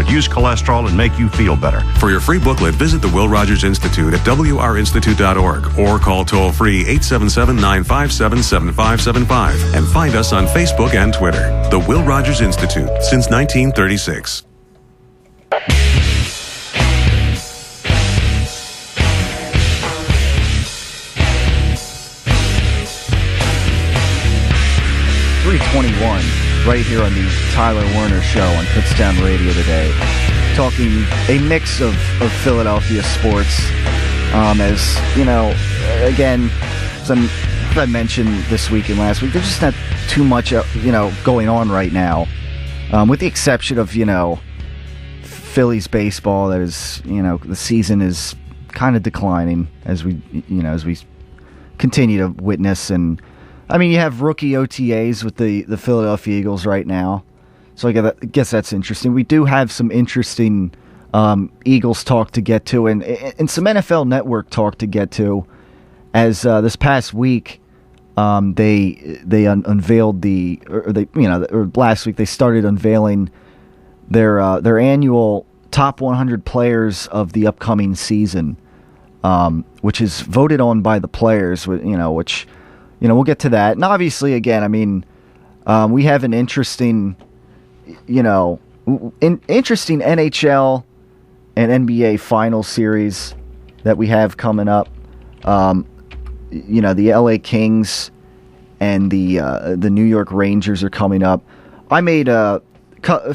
reduce cholesterol and make you feel better. For your free booklet, visit the Will Rogers Institute at wrinstitute.org or call toll-free 877-957-7575 and find us on Facebook and Twitter. The Will Rogers Institute, since 1936. Right here on the Tyler Werner Show on Kutztown Radio today, talking a mix of Philadelphia sports. As you know, again, as I mentioned this week and last week, there's just not too much going on right now, with the exception of Phillies baseball. That is, the season is kind of declining as we continue to witness. And I mean, you have rookie OTAs with the Philadelphia Eagles right now, so I guess that's interesting. We do have some interesting Eagles talk to get to, and some NFL Network talk to get to. As this past week, they unveiled last week they started unveiling their annual top 100 players of the upcoming season, which is voted on by the players. Which. We'll get to that. And obviously, again, I mean, we have an interesting NHL and NBA final series that we have coming up. The LA Kings and the New York Rangers are coming up. I made a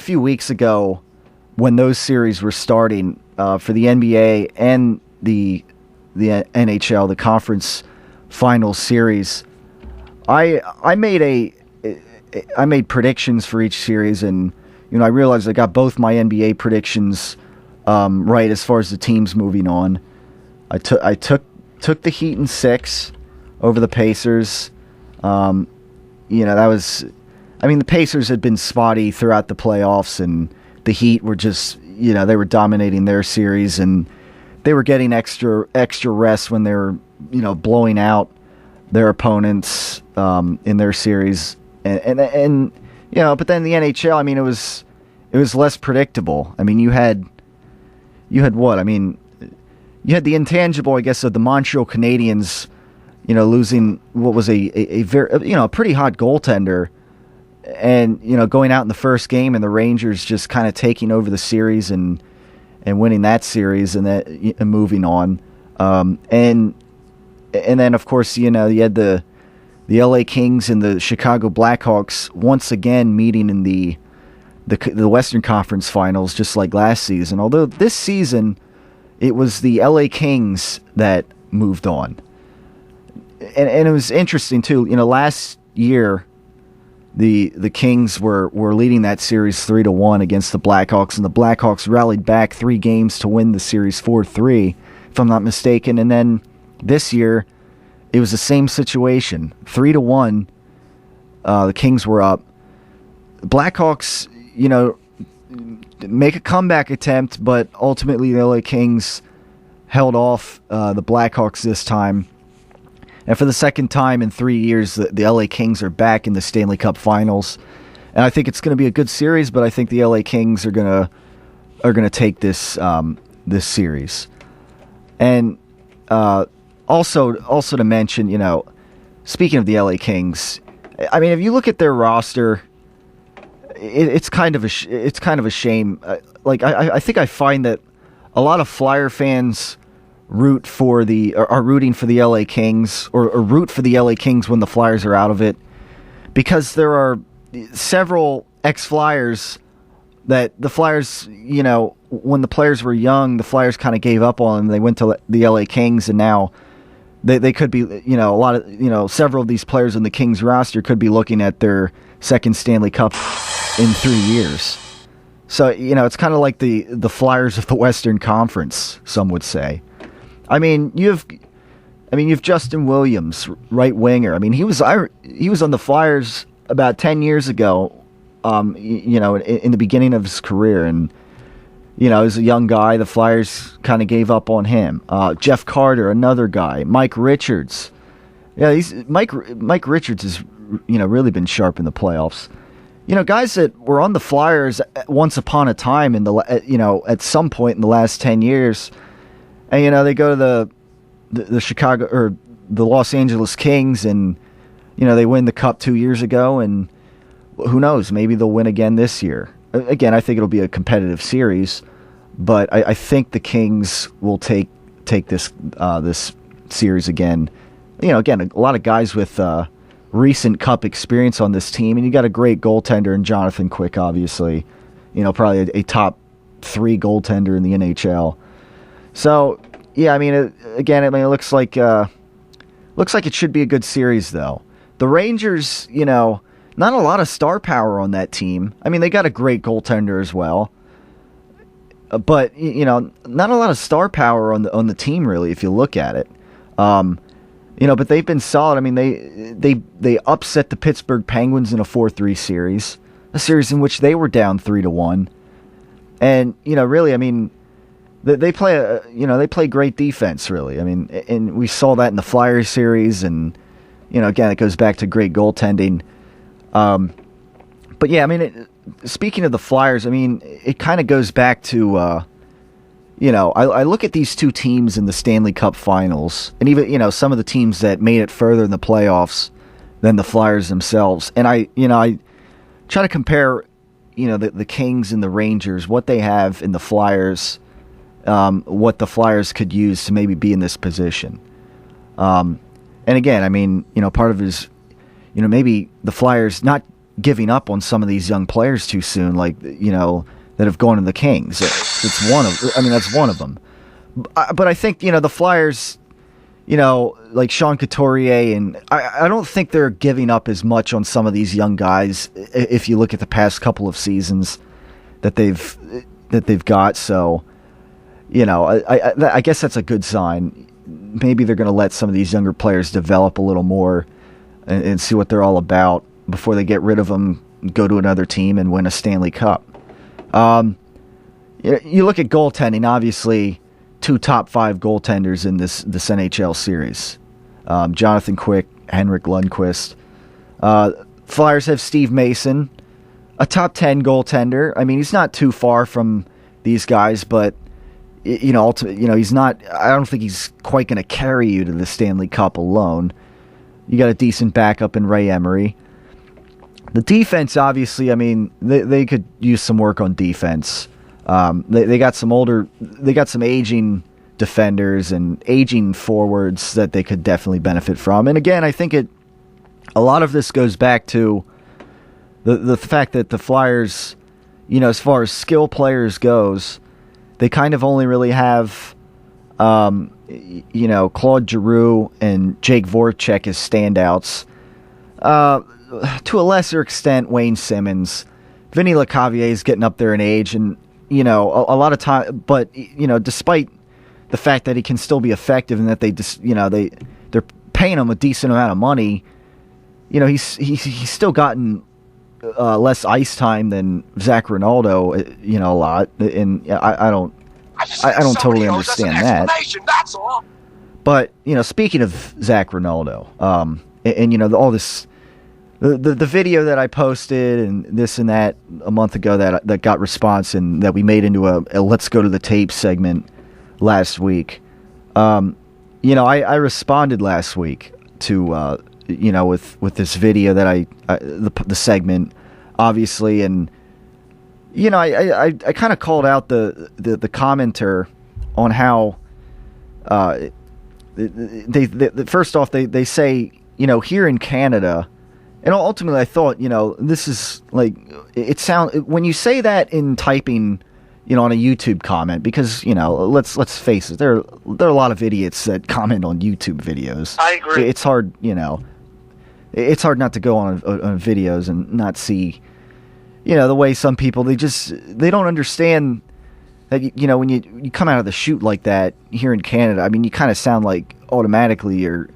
few weeks ago, when those series were starting, for the NBA and the NHL, the conference final series, I made predictions for each series, and I realized I got both my NBA predictions right as far as the teams moving on. I took the Heat in 6 over the Pacers. The Pacers had been spotty throughout the playoffs, and the Heat were just they were dominating their series, and they were getting extra rest when they were blowing out their opponents in their series, and but then the NHL, I mean, it was less predictable. I mean, you had what? I mean, you had the intangible, I guess, of the Montreal Canadiens, losing what was a very a pretty hot goaltender, and going out in the first game, and the Rangers just kind of taking over the series and winning that series, and moving on, And then, of course, you had the LA Kings and the Chicago Blackhawks once again meeting in the Western Conference Finals, just like last season. Although this season, it was the LA Kings that moved on. And it was interesting, too. Last year, the Kings were leading that series 3-1 against the Blackhawks, and the Blackhawks rallied back 3 games to win the series 4-3, if I'm not mistaken. And then this year, it was the same situation. 3-1, the Kings were up. Blackhawks, make a comeback attempt, but ultimately the LA Kings held off the Blackhawks this time. And for the second time in 3 years, the LA Kings are back in the Stanley Cup Finals. And I think it's going to be a good series, but I think the LA Kings are going to take this series. And also to mention, speaking of the LA Kings, I mean, if you look at their roster, it's kind of a shame. I think I find that a lot of Flyer fans are rooting for the LA Kings, or root for the LA Kings when the Flyers are out of it, because there are several ex-Flyers that the Flyers, when the players were young, the Flyers kind of gave up on them. They went to the LA Kings, and now they could be, a lot of, several of these players in the Kings roster could be looking at their second Stanley Cup in 3 years. So, it's kind of like the Flyers of the Western Conference, some would say. I mean, you've Justin Williams, right winger. I mean, he was on the Flyers about 10 years ago, in the beginning of his career, and as a young guy, the Flyers kind of gave up on him. Jeff Carter, another guy. Mike Richards. Yeah, Mike Richards has really been sharp in the playoffs. guys that were on the Flyers once upon a time at some point in the last 10 years, and they go to the Chicago or the Los Angeles Kings, and they win the Cup 2 years ago, and who knows, maybe they'll win again this year. Again, I think it'll be a competitive series, but I think the Kings will take this series again. Again, a lot of guys with recent Cup experience on this team, and you got a great goaltender in Jonathan Quick, obviously. Probably a top 3 goaltender in the NHL. So, yeah, it looks like it should be a good series, though. The Rangers, not a lot of star power on that team. They got a great goaltender as well. But, not a lot of star power on the team, really, if you look at it. But they've been solid. They upset the Pittsburgh Penguins in a 4-3 series, a series in which they were down 3-1. And, really, they play great defense, really. And we saw that in the Flyers series, and, again, it goes back to great goaltending. But yeah, speaking of the Flyers, it kind of goes back to, I look at these two teams in the Stanley Cup Finals, and even, some of the teams that made it further in the playoffs than the Flyers themselves. And I try to compare, the Kings and the Rangers, what they have in the Flyers, what the Flyers could use to maybe be in this position. And again, part of it is, maybe the Flyers not giving up on some of these young players too soon, like, that have gone to the Kings. That's one of them. But I think, the Flyers, like Sean Couturier, and I don't think they're giving up as much on some of these young guys if you look at the past couple of seasons that they've got. So, I guess that's a good sign. Maybe they're going to let some of these younger players develop a little more and see what they're all about before they get rid of them, go to another team, and win a Stanley Cup. You look at goaltending, obviously, 2 top 5 goaltenders in this NHL series. Jonathan Quick, Henrik Lundqvist. Flyers have Steve Mason, a top 10 goaltender. He's not too far from these guys, but ultimately, he's not. I don't think he's quite going to carry you to the Stanley Cup alone. You got a decent backup in Ray Emery. The defense, obviously, they could use some work on defense. They got some aging defenders and aging forwards that they could definitely benefit from. And again, I think a lot of this goes back to the fact that the Flyers, as far as skill players goes, they kind of only really have, Claude Giroux and Jake Voracek as standouts. To a lesser extent, Wayne Simmons. Vinny Lecavalier is getting up there in age, and, a lot of time, but, despite the fact that he can still be effective and that they're paying him a decent amount of money, he's still gotten less ice time than Zach Rinaldo, a lot, and I don't totally understand that. That's all. But, speaking of Zach Rinaldo, and all this, the video that I posted and this and that a month ago that got response and that we made into a Let's Go to the Tape segment last week, I responded last week to, with this video that the segment, obviously, and, I kind of called out the commenter on how, they first off, they say, here in Canada. And ultimately, I thought, this is like, when you say that in typing, on a YouTube comment, because, let's face it, there are a lot of idiots that comment on YouTube videos. I agree. It's hard, it's hard not to go on videos and not see, the way some people, they don't understand that, when you come out of the chute like that here in Canada, you kind of sound like automatically you're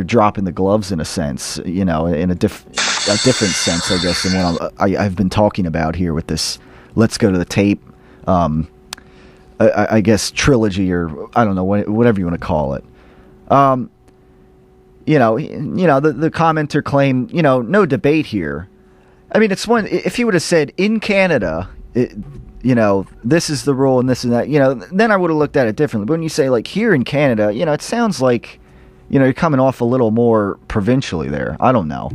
dropping the gloves in a sense, in a different sense, I guess, than what I've been talking about here with this Let's Go to the Tape, I guess, trilogy, or I don't know, whatever you want to call it. The commenter claimed, no debate here. I mean, it's one. If he would have said in Canada, this is the rule and this and that, then I would have looked at it differently. But when you say like here in Canada, it sounds like, you're coming off a little more provincially there. I don't know,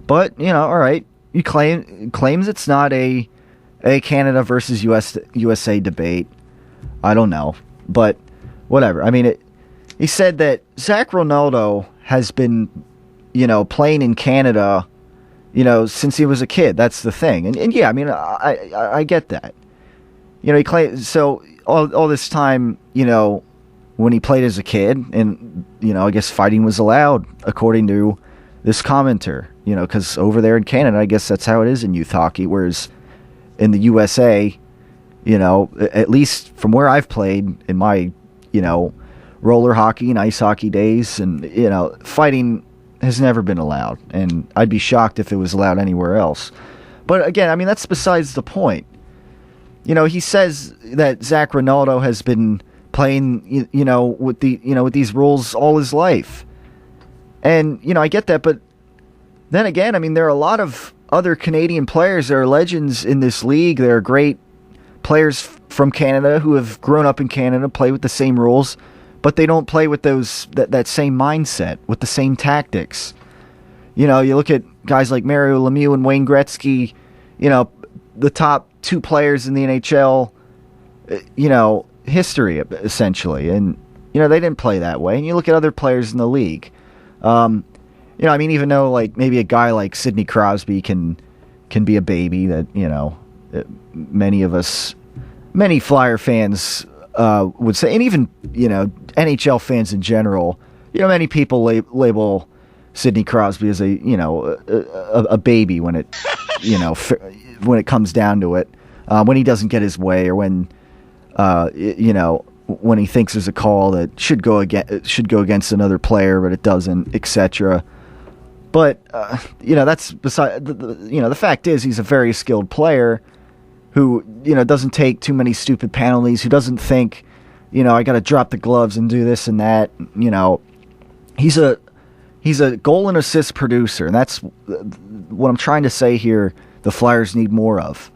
but all right. You claims it's not a Canada versus USA debate. I don't know, but whatever. I mean, he said that Zach Ronaldo has been, playing in Canada, since he was a kid. That's the thing. And yeah, I mean, I get that. He claims, so all this time, when he played as a kid, and, I guess fighting was allowed, according to this commenter, because over there in Canada, I guess that's how it is in youth hockey, whereas in the USA, at least from where I've played in my, roller hockey and ice hockey days, and, fighting has never been allowed, and I'd be shocked if it was allowed anywhere else. But again, I mean, that's besides the point. He says that Zach Ronaldo has been playing, with these rules all his life. And, I get that, but then again, I mean, there are a lot of other Canadian players that are legends in this league. There are great players from Canada who have grown up in Canada, play with the same rules, but they don't play with that same mindset, with the same tactics. You look at guys like Mario Lemieux and Wayne Gretzky, the top two players in the NHL, history, essentially. And, they didn't play that way. And you look at other players in the league. I mean, even though, like, maybe a guy like Sidney Crosby can be a baby that, many Flyer fans would say, and even, NHL fans in general, many people label Sidney Crosby as a baby when it, when it comes down to it, when he doesn't get his way, or when, when he thinks there's a call that should go against another player, but it doesn't, etc. But, that's beside, the fact is he's a very skilled player who, doesn't take too many stupid penalties, who doesn't think, I got to drop the gloves and do this and that. He's a goal and assist producer, and that's what I'm trying to say here. The Flyers need more of.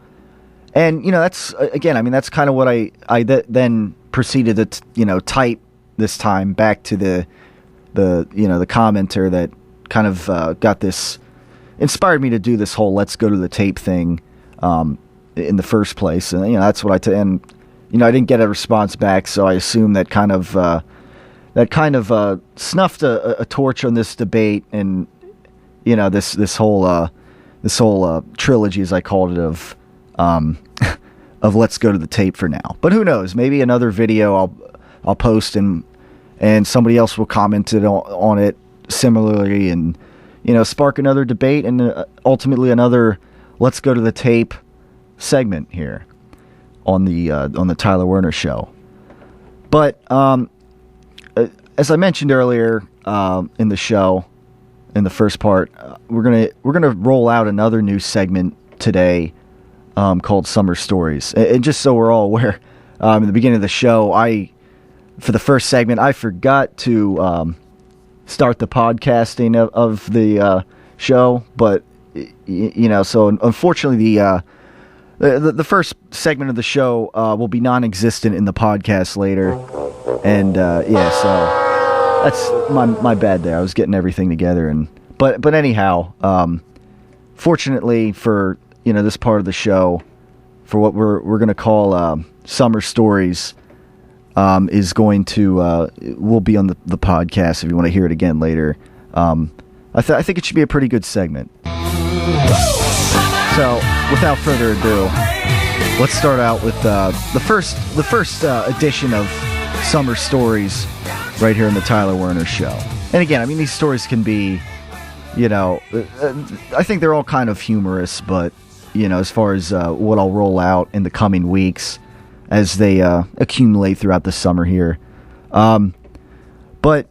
And, that's, again, I mean, that's kind of what I then proceeded to, type this time back to the commenter that kind of got this, inspired me to do this whole let's go to the tape thing in the first place. And, that's what and, I didn't get a response back, so I assume that kind of snuffed a torch on this debate, and, this whole trilogy, as I called it, of let's go to the tape for now. But who knows? Maybe another video I'll post and somebody else will comment on it similarly, and spark another debate, and ultimately another let's go to the tape segment here on the Tyler Werner Show. But as I mentioned earlier in the show, in the first part, we're gonna roll out another new segment today called Summer Stories. And just so we're all aware, in the beginning of the show, for the first segment, I forgot to start the podcasting of the show, but so unfortunately the first segment of the show will be non-existent in the podcast later, and so that's my bad there. I was getting everything together, but anyhow, fortunately for this part of the show, for what we're going to call Summer Stories, is going to will be on the podcast if you want to hear it again later. I think it should be a pretty good segment. So, without further ado, let's start out with the first edition of Summer Stories right here in the Tyler Werner Show. And again, I mean, these stories can be, I think they're all kind of humorous, but, as far as what I'll roll out in the coming weeks as they accumulate throughout the summer here. But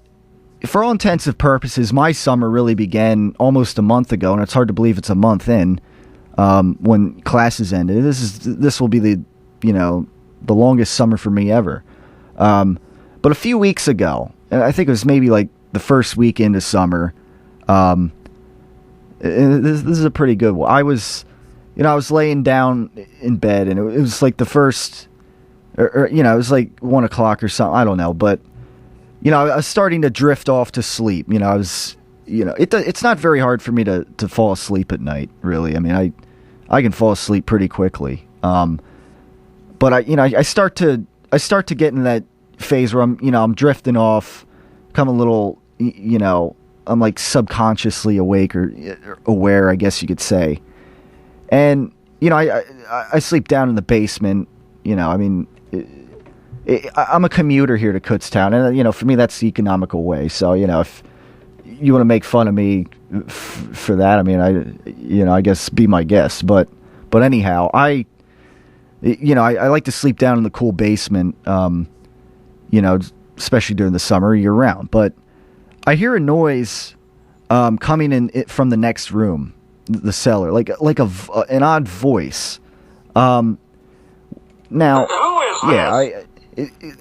for all intents and purposes, my summer really began almost a month ago, and it's hard to believe it's a month in, when classes ended. This will be the longest summer for me ever. But a few weeks ago, and I think it was maybe like the first week into summer, this is a pretty good one. I was laying down in bed, and it was like the first, or it was like 1 o'clock or something. I don't know, but I was starting to drift off to sleep. I was, it's not very hard for me to fall asleep at night, really. I mean, I can fall asleep pretty quickly. But I start to get in that phase where I'm drifting off, come a little, I'm like subconsciously awake or aware, I guess you could say. And, I sleep down in the basement, I'm a commuter here to Kutztown, and, for me, that's the economical way. So, if you want to make fun of me for that, I mean, I guess be my guest. But anyhow, I like to sleep down in the cool basement, especially during the summer, year round. But I hear a noise coming in from the next room, the cellar, like an odd voice. Now, yeah,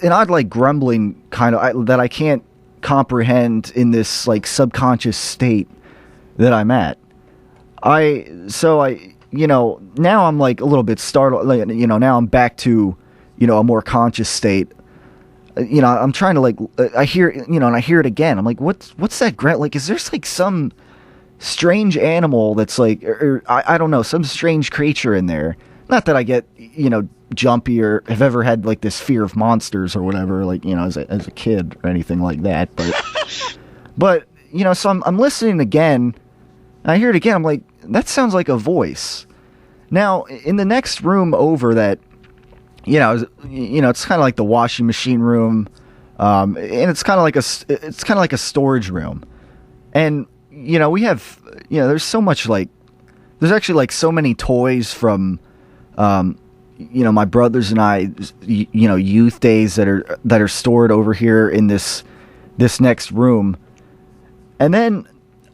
an odd like grumbling kind of that I can't comprehend in this like subconscious state that I'm at. Now I'm like a little bit startled. Like, now I'm back to, a more conscious state. I'm trying to like, I hear, and I hear it again. I'm like, what's that grunt? Like, is there like some strange animal that's like, or I don't know, some strange creature in there? Not that I get, jumpy or have ever had like this fear of monsters or whatever, like, as a kid or anything like that. But so I'm listening again, and I hear it again. I'm like, that sounds like a voice. Now, in the next room over that, it's kind of like the washing machine room, and it's kind of like a storage room. And, we have, there's so much like, there's actually like so many toys from, my brothers and I, youth days that are stored over here in this next room. And then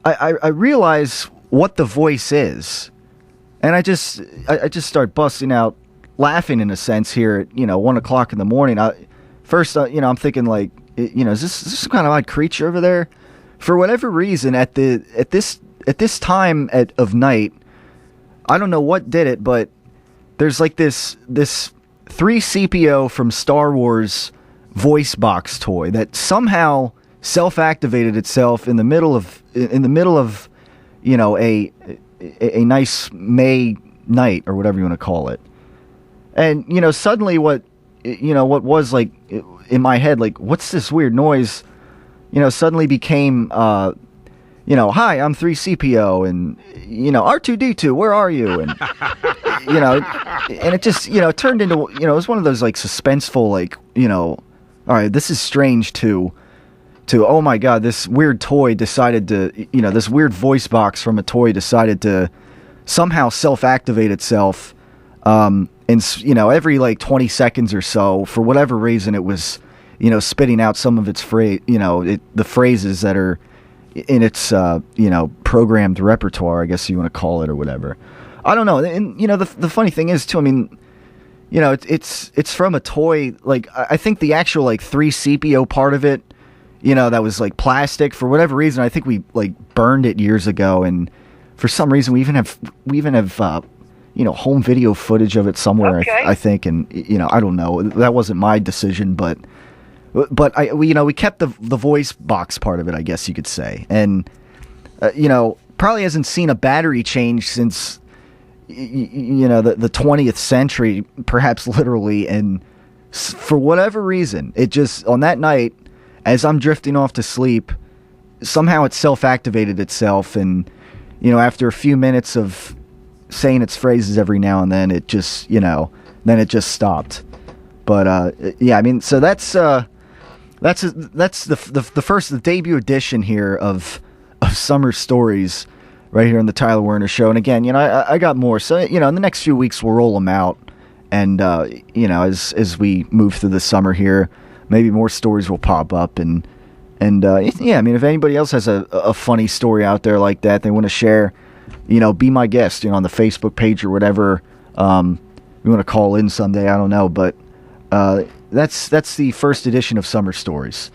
I realize what the voice is. And I just start busting out laughing in a sense here at, 1 o'clock in the morning. First, I'm thinking like, is this some kind of odd creature over there? For whatever reason, at this time of night, I don't know what did it, but there's like this 3CPO from Star Wars voice box toy that somehow self-activated itself in the middle of a nice May night or whatever you want to call it. And suddenly what was like in my head, like, what's this weird noise, suddenly became hi, I'm 3CPO, and R2D2, where are you? And and it just turned into it was one of those like suspenseful, like, all right, this is strange to oh my god, this weird toy decided to, this weird voice box from a toy decided to somehow self-activate itself, and every like 20 seconds or so, for whatever reason, it was spitting out some of its the phrases that are in its programmed repertoire, I guess you want to call it, or whatever. I don't know. And the funny thing is too, I mean, it's from a toy. Like, I think the actual like 3CPO part of it, that was like plastic, for whatever reason, I think we like burned it years ago, and for some reason we even have home video footage of it somewhere. Okay. I think, and I don't know, that wasn't my decision, but we kept the voice box part of it, I guess you could say, and probably hasn't seen a battery change since the 20th century, perhaps literally, and for whatever reason, it just, on that night, as I'm drifting off to sleep, somehow it self-activated itself, and after a few minutes of saying its phrases every now and then, it just then it just stopped. But yeah, I mean, so that's the first, the debut edition here of Summer Stories right here on the Tyler Werner Show. And again, I got more, so in the next few weeks we'll roll them out, and as we move through the summer here, maybe more stories will pop up, and yeah, I mean, if anybody else has a funny story out there like that they want to share, be my guest, on the Facebook page or whatever. You want to call in someday, I don't know, but that's the first edition of Summer Stories,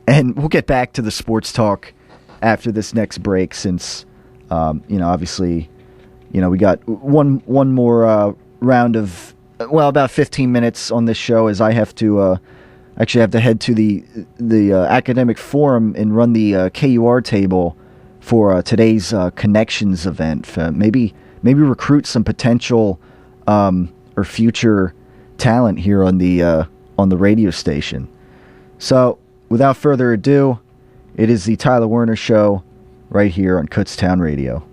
and we'll get back to the sports talk after this next break, since Obviously, we got one more round of about 15 minutes on this show, as I have to head to the academic forum and run the KUR table for today's connections event. Maybe recruit some potential or future talent here on the radio station. So, without further ado, it is the Tyler Werner Show right here on Kutztown Radio.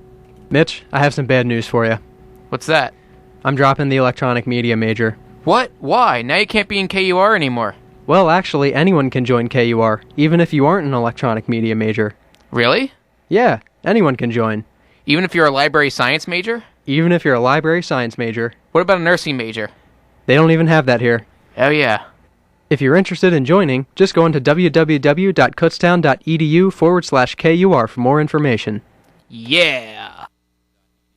Mitch, I have some bad news for you. What's that? I'm dropping the electronic media major. What? Why? Now you can't be in KUR anymore. Well, actually, anyone can join KUR, even if you aren't an electronic media major. Really? Yeah, anyone can join. Even if you're a library science major? Even if you're a library science major. What about a nursing major? They don't even have that here. Oh, yeah. If you're interested in joining, just go into www.kutztown.edu/KUR for more information. Yeah!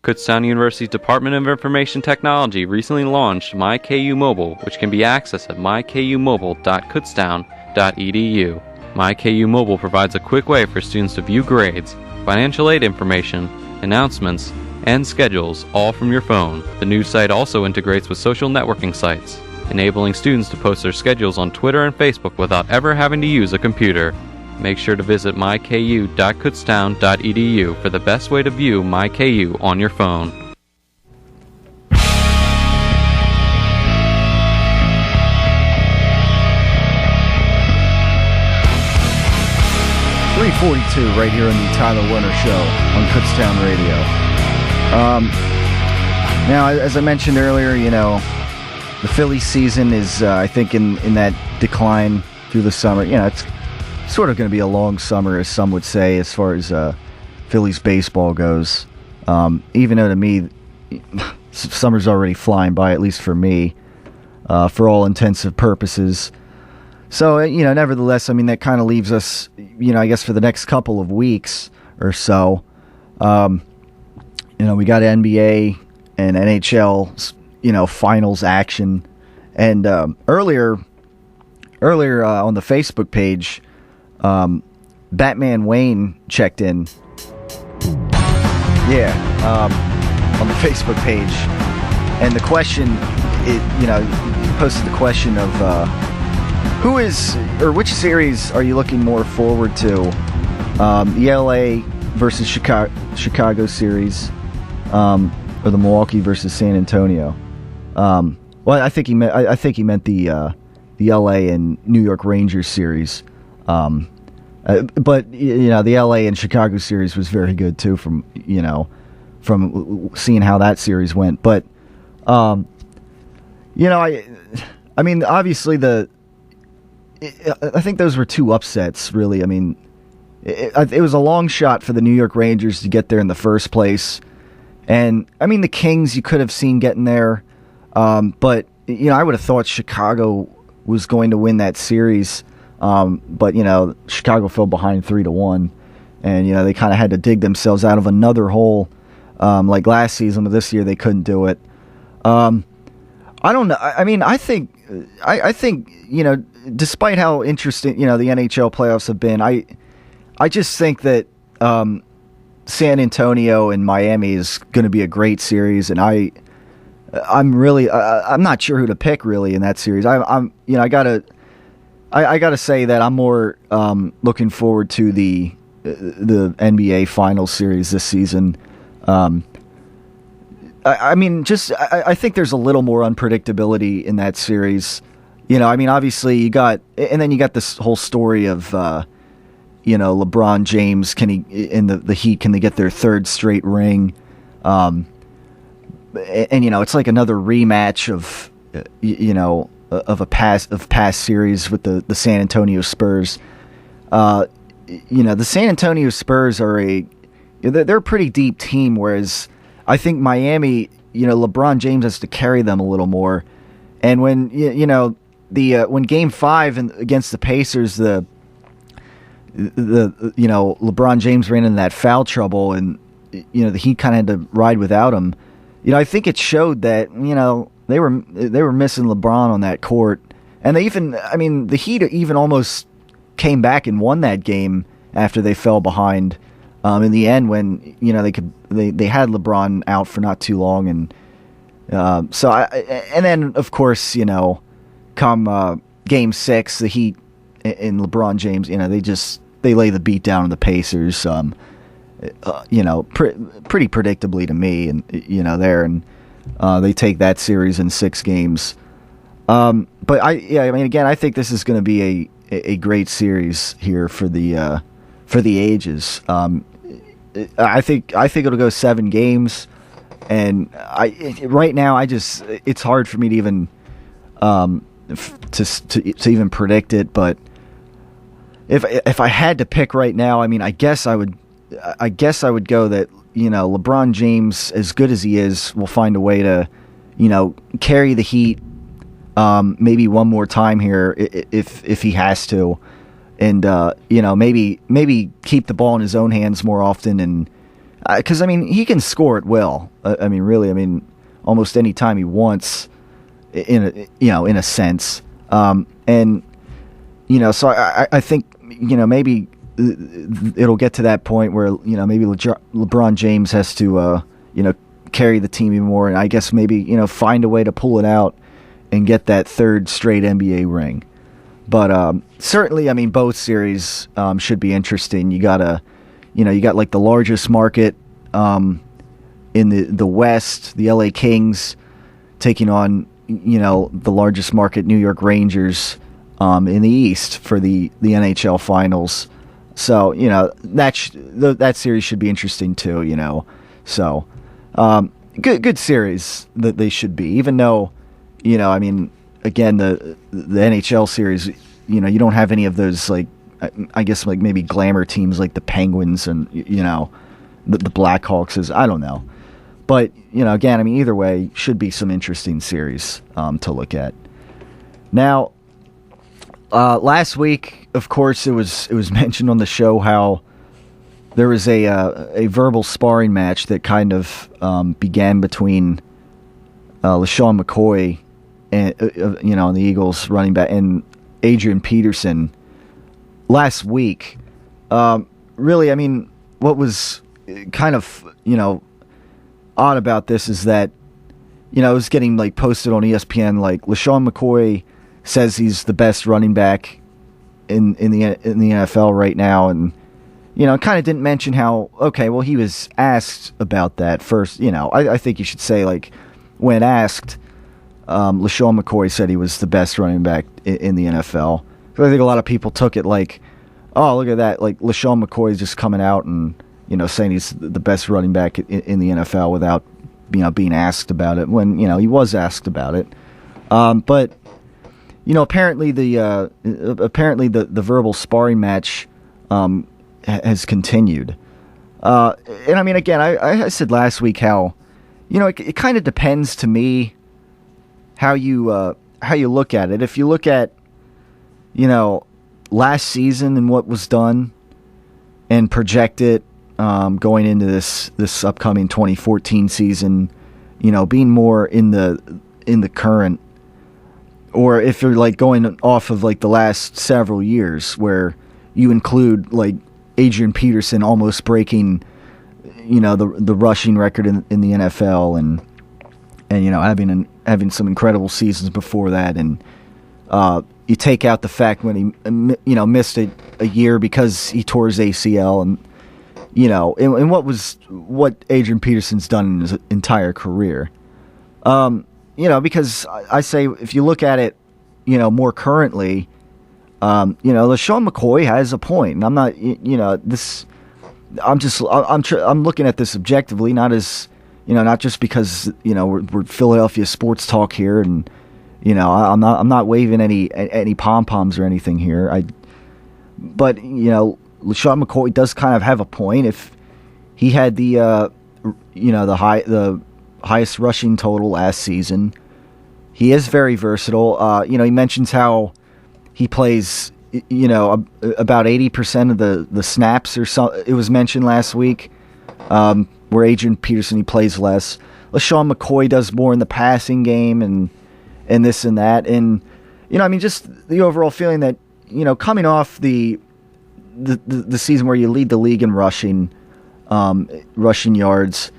Kutztown University's Department of Information Technology recently launched MyKU Mobile, which can be accessed at mykumobile.kutztown.edu. MyKU Mobile provides a quick way for students to view grades, financial aid information, announcements, and schedules, all from your phone. The new site also integrates with social networking sites, enabling students to post their schedules on Twitter and Facebook without ever having to use a computer. Make sure to visit myku.kutztown.edu for the best way to view MyKU on your phone. .342 right here on the Tyler Werner Show on Kutztown Radio. Now, as I mentioned earlier, the Philly season is, I think, in that decline through the summer. It's sort of going to be a long summer, as some would say, as far as Phillies baseball goes. Even though to me, summer's already flying by, at least for me, for all intensive purposes. So, nevertheless, that kind of leaves us, I guess for the next couple of weeks or so, we got NBA and NHL, finals action. And earlier on the Facebook page, Batman Wayne checked in. On the Facebook page. And the question, he posted the question of which series are you looking more forward to? The LA versus Chicago series, or the Milwaukee versus San Antonio? I think he meant the LA and New York Rangers series. But the LA and Chicago series was very good too, from seeing how that series went. But obviously I think those were two upsets, really. It was a long shot for the New York Rangers to get there in the first place. And, the Kings you could have seen getting there. But, I would have thought Chicago was going to win that series. But, Chicago fell behind 3-1. And, they kind of had to dig themselves out of another hole like last season. But this year they couldn't do it. I don't know. I think, despite how interesting, the NHL playoffs have been, I just think that San Antonio and Miami is going to be a great series, and I'm not sure who to pick really in that series. I gotta say that I'm more looking forward to the NBA Finals series this season. I think there's a little more unpredictability in that series. Obviously you got this whole story of, LeBron James, can he, in the Heat, can they get their third straight ring? And it's like another rematch of past series with the San Antonio Spurs. The San Antonio Spurs they're a pretty deep team, whereas I think Miami, LeBron James has to carry them a little more. And when when Game 5 against the Pacers, LeBron James ran into that foul trouble, and the Heat kind of had to ride without him. I think it showed that they were missing LeBron on that court, and the Heat even almost came back and won that game after they fell behind. in the end when they had LeBron out for not too long, and and then of course come Game 6, the Heat and LeBron James, they lay the beat down on the Pacers, pretty predictably to me, and they take that series in 6 games. But I think this is going to be a great series here for the ages. I think it'll go 7 games, and right now it's hard for me to even to even predict it. But if I had to pick right now, I guess I would go that LeBron James, as good as he is, will find a way to carry the Heat maybe one more time here if he has to, and maybe keep the ball in his own hands more often, and because he can score at will. Really, almost any time he wants, in a sense, and so I think maybe it'll get to that point where maybe LeBron James has to carry the team even more, and I guess maybe find a way to pull it out and get that 3rd straight NBA ring. But certainly, both series should be interesting. You got like the largest market in the West, the LA Kings taking on the largest market New York Rangers in the East for the NHL Finals. So that series should be interesting too. So good series that they should be, even though again the NHL series, you don't have any of those, like, I guess, like maybe glamour teams like the Penguins and the Blackhawks. I don't know, but again, either way, should be some interesting series to look at. Now, last week, of course, it was mentioned on the show how there was a verbal sparring match that kind of began between LaShawn McCoy and the Eagles running back and Adrian Peterson last week. Really, what was kind of odd about this is that it was getting like posted on ESPN, like LaShawn McCoy says he's the best running back in the NFL right now, and kind of didn't mention how, okay, well, he was asked about that first. I think you should say, like, when asked, LaShawn McCoy said he was the best running back in the NFL. So I think a lot of people took it like, oh, look at that, like LaShawn McCoy is just coming out and saying he's the best running back in the NFL without being asked about it, when he was asked about it. But apparently the verbal sparring match has continued. And again, I said last week how it kind of depends to me how you look at it. If you look at last season and what was done, and project it going into this upcoming 2014 season, being more in the current, or if you're like going off of like the last several years where you include like Adrian Peterson almost breaking the rushing record in the NFL, and having some incredible seasons before that, and you take out the fact when he missed a year because he tore his ACL, and and what Adrian Peterson's done in his entire career. Because I say, if you look at it more currently, LaShawn McCoy has a point, and I'm not this. I'm looking at this objectively, not as not just because we're Philadelphia sports talk here, and I'm not waving any pom poms or anything here. But LaShawn McCoy does kind of have a point. If he had the highest rushing total last season, he is very versatile. He mentions how he plays about 80% of the snaps, or so it was mentioned last week, where Adrian Peterson, he plays less. LaShawn McCoy does more in the passing game, and this and that, and just the overall feeling that coming off the season where you lead the league in rushing, rushing yards.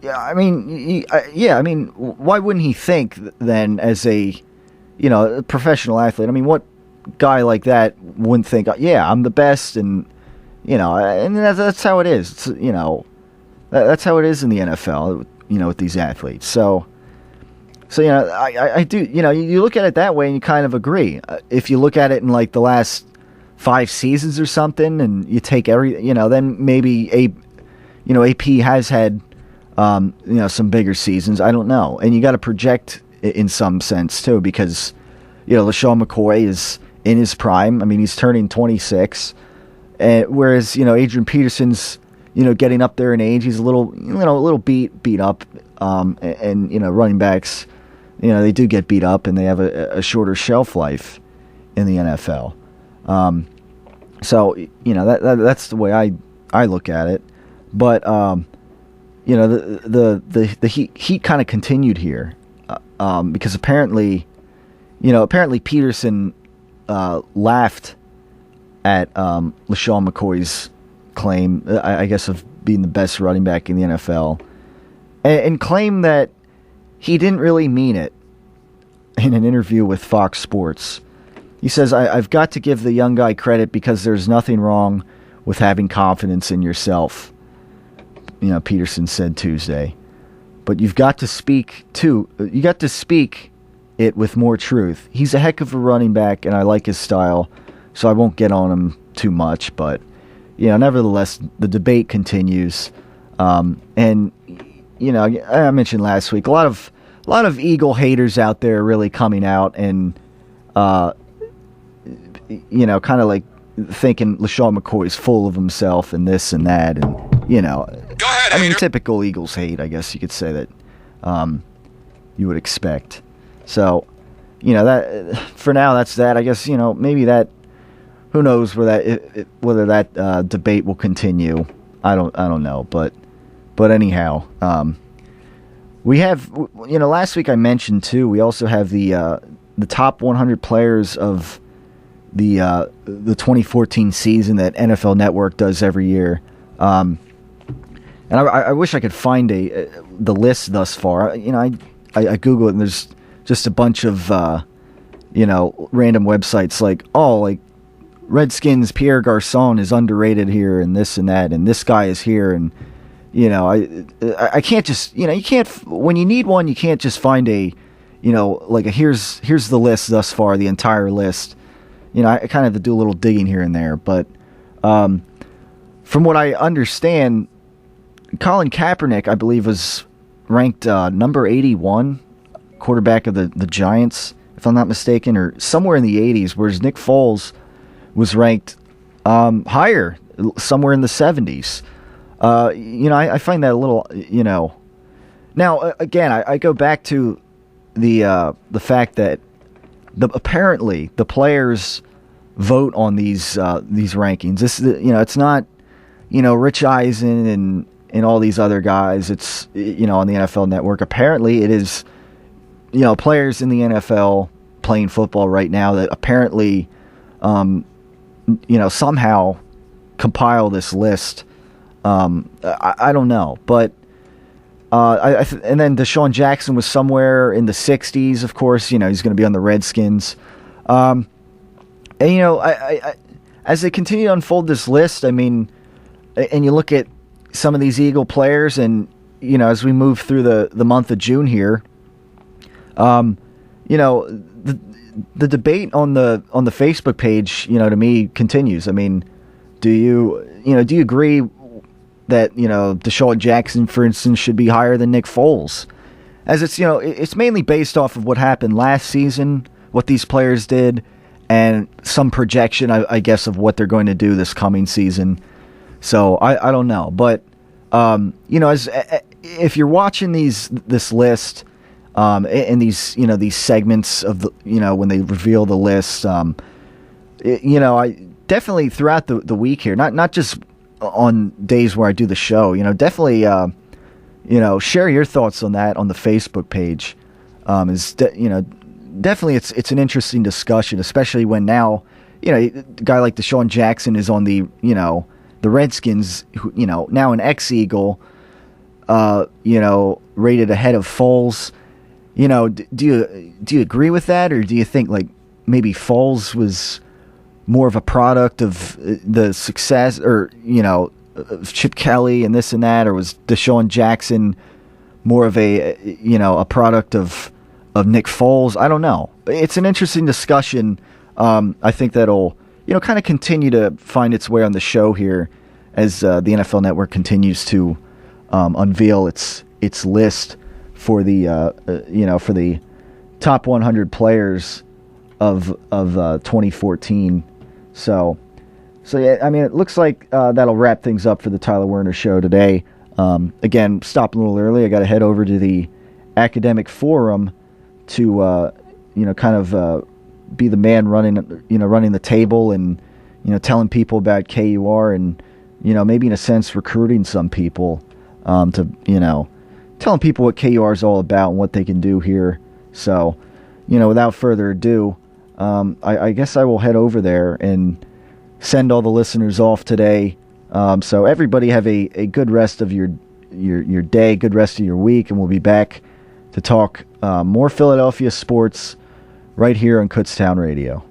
Yeah, I mean, why wouldn't he think then as a professional athlete? I mean, what guy like that wouldn't think, yeah, I'm the best, and that's how it is. It's, that's how it is in the NFL, with these athletes. So I do, you look at it that way and you kind of agree. If you look at it in like the last 5 seasons or something, and you take then maybe AP has had some bigger seasons. I don't know, and you got to project in some sense too, because LaShawn McCoy is in his prime. I mean, he's turning 26, and whereas Adrian Peterson's getting up there in age. He's a little beat up, and running backs, they do get beat up, and they have a shorter shelf life in the NFL. So that's the way I look at it. But the heat kind of continued here, because apparently Peterson laughed at LaShawn McCoy's claim, I guess, of being the best running back in the NFL, and claimed that he didn't really mean it in an interview with Fox Sports. He says, I've got to give the young guy credit because there's nothing wrong with having confidence in yourself, Peterson said Tuesday. But you've got to speak it with more truth. He's a heck of a running back, and I like his style, so I won't get on him too much, but nevertheless, the debate continues. And I mentioned last week, a lot of Eagle haters out there really coming out and kind of like thinking LaShawn McCoy's full of himself and this and that, and Go ahead, I mean, typical Eagles hate, I guess you could say that you would expect. So, that for now, that's that. I guess maybe that. Who knows whether that debate will continue? I don't know, but anyhow, we have last week I mentioned too. We also have the top 100 players of the 2014 season that NFL Network does every year. And I wish I could find the list thus far. I Google it, and there's just a bunch of random websites like Redskins Pierre Garçon is underrated here, and this and that, and this guy is here, and I can't just you can't, when you need one, you can't just find a here's the list thus far, the entire list. I kind of have to do a little digging here and there, but from what I understand, Colin Kaepernick, I believe, was ranked number 81 quarterback of the Giants, if I'm not mistaken, or somewhere in the 80s, whereas Nick Foles was ranked higher, somewhere in the 70s. I find that a little, Now, again, I go back to the fact that apparently the players vote on these rankings. This, it's not, Rich Eisen and all these other guys. It's, on the NFL Network. Apparently, it is, players in the NFL playing football right now that apparently, somehow compile this list. I don't know, but and then Deshaun Jackson was somewhere in the 60s. Of course, he's going to be on the Redskins. And I as they continue to unfold this list, I mean, and you look at some of these Eagle players, and as we move through the month of June here, the debate on the Facebook page, to me continues. I mean, do you agree that Deshaun Jackson, for instance, should be higher than Nick Foles? As it's it's mainly based off of what happened last season, what these players did, and some projection, I guess, of what they're going to do this coming season. So I don't know, but as if you're watching this list. And these segments of the, when they reveal the list, I definitely throughout the week here, not just on days where I do the show, definitely, share your thoughts on that on the Facebook page. Definitely it's an interesting discussion, especially when now, a guy like Deshaun Jackson is on the the Redskins, who, now an ex-Eagle, rated ahead of Foles. Do you agree with that, or do you think like maybe Foles was more of a product of the success, or of Chip Kelly and this and that, or was Deshaun Jackson more of a product of Nick Foles? I don't know. It's an interesting discussion. I think that'll kind of continue to find its way on the show here as the NFL Network continues to unveil its list for the for the top 100 players of 2014. So yeah, I mean, it looks like that'll wrap things up for the Tyler Werner Show today. Again, stopped a little early. I got to head over to the academic forum to kind of be the man running the table and telling people about KUR and maybe in a sense recruiting some people to telling people what KUR is all about and what they can do here. So without further ado, I guess I will head over there and send all the listeners off today. So everybody have a good rest of your day, good rest of your week, and we'll be back to talk more Philadelphia sports right here on Kutztown Radio.